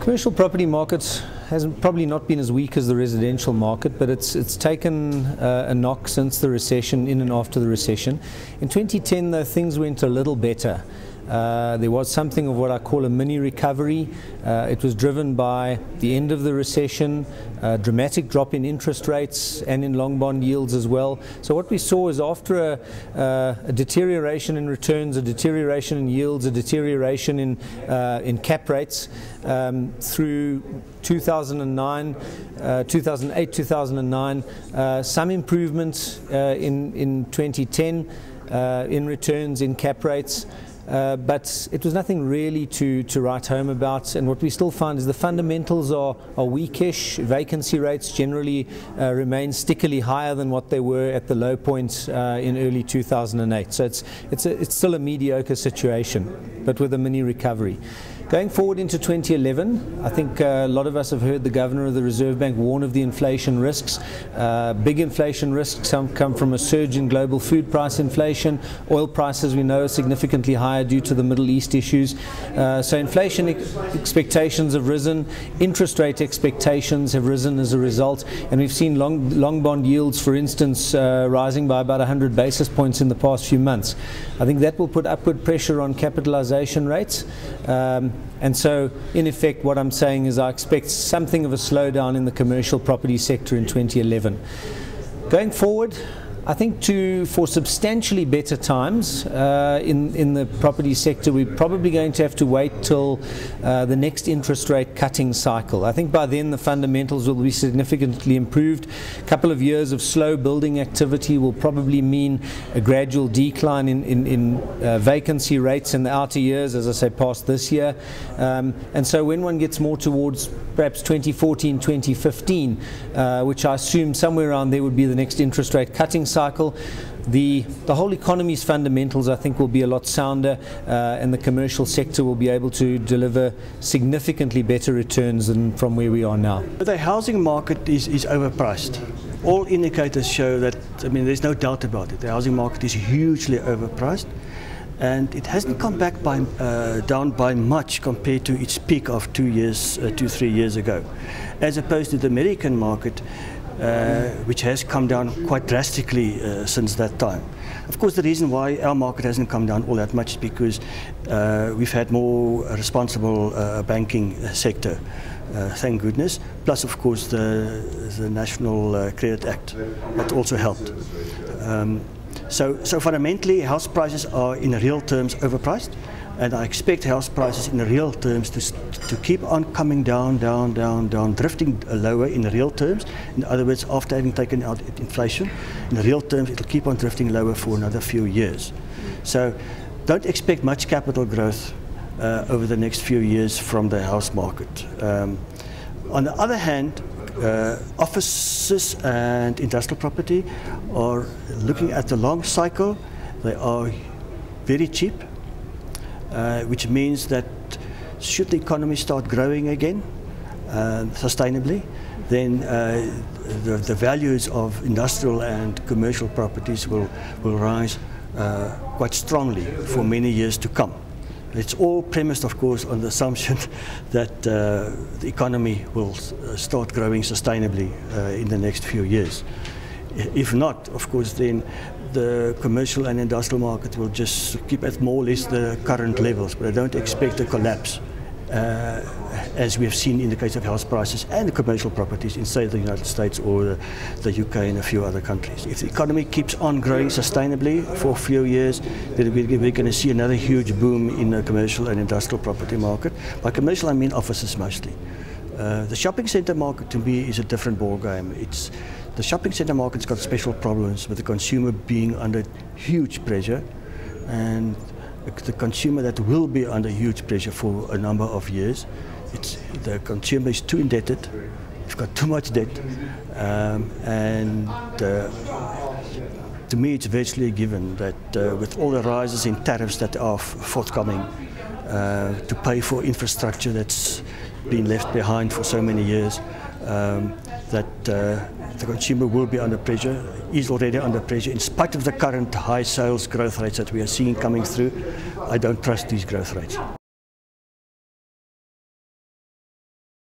Commercial property market has probably not been as weak as the residential market, but it's taken a knock since the recession, in and after the recession. In 2010, though, things went a little better. There was something of what I call a mini recovery. It was driven by the end of the recession, a dramatic drop in interest rates and in long bond yields as well. So what we saw is after a deterioration in returns, a deterioration in yields, a deterioration in cap rates through 2009, 2008, 2009, some improvement in 2010 in returns, in cap rates. But it was nothing really to write home about, and what we still find is the fundamentals are weakish. Vacancy rates generally remain stickily higher than what they were at the low point in early 2008. So it's still a mediocre situation, but with a mini recovery. Going forward into 2011, I think a lot of us have heard the Governor of the Reserve Bank warn of the inflation risks. Big inflation risks come from a surge in global food price inflation. Oil prices, we know, are significantly higher due to the Middle East issues. So inflation expectations have risen, interest rate expectations have risen as a result, and we've seen long bond yields, for instance, rising by about 100 basis points in the past few months. I think that will put upward pressure on capitalization rates. And so, in effect, what I'm saying is I expect something of a slowdown in the commercial property sector in 2011. Going forward, I think for substantially better times in the property sector, we're probably going to have to wait till the next interest rate cutting cycle. I think by then the fundamentals will be significantly improved. A couple of years of slow building activity will probably mean a gradual decline in vacancy rates in the outer years, as I say, past this year. And so when one gets more towards perhaps 2014, 2015, which I assume somewhere around there would be the next interest rate cutting cycle, the whole economy's fundamentals, I think, will be a lot sounder, and the commercial sector will be able to deliver significantly better returns than from where we are now. The housing market is overpriced. All indicators show that, I mean, there's no doubt about it. The housing market is hugely overpriced, and it hasn't come back down by much compared to its peak of 3 years ago, as opposed to the American market, which has come down quite drastically since that time. Of course, the reason why our market hasn't come down all that much is because we've had more responsible banking sector, thank goodness. Plus, of course, the National Credit Act that also helped. So fundamentally, house prices are in real terms overpriced, and I expect house prices in real terms to keep on coming down, drifting lower in real terms. In other words, after having taken out inflation, in real terms it will keep on drifting lower for another few years. So don't expect much capital growth over the next few years from the house market. On the other hand, offices and industrial property are looking at the long cycle. They are very cheap, which means that should the economy start growing again sustainably, then the values of industrial and commercial properties will rise quite strongly for many years to come. It's all premised, of course, on the assumption that the economy will start growing sustainably in the next few years. If not, of course, then the commercial and industrial market will just keep at more or less the current levels, but I don't expect a collapse, as we have seen in the case of house prices and the commercial properties in, say, the United States or the UK and a few other countries. If the economy keeps on growing sustainably for a few years, then we're going to see another huge boom in the commercial and industrial property market. By commercial, I mean offices mostly. The shopping centre market, to me, is a different ballgame. The shopping centre market's got special problems with the consumer being under huge pressure, and the consumer that will be under huge pressure for a number of years. The consumer is too indebted, it's got too much debt, and to me it's virtually a given that with all the rises in tariffs that are forthcoming to pay for infrastructure that's been left behind for so many years, that the consumer will be under pressure, is already under pressure. In spite of the current high sales growth rates that we are seeing coming through, I don't trust these growth rates.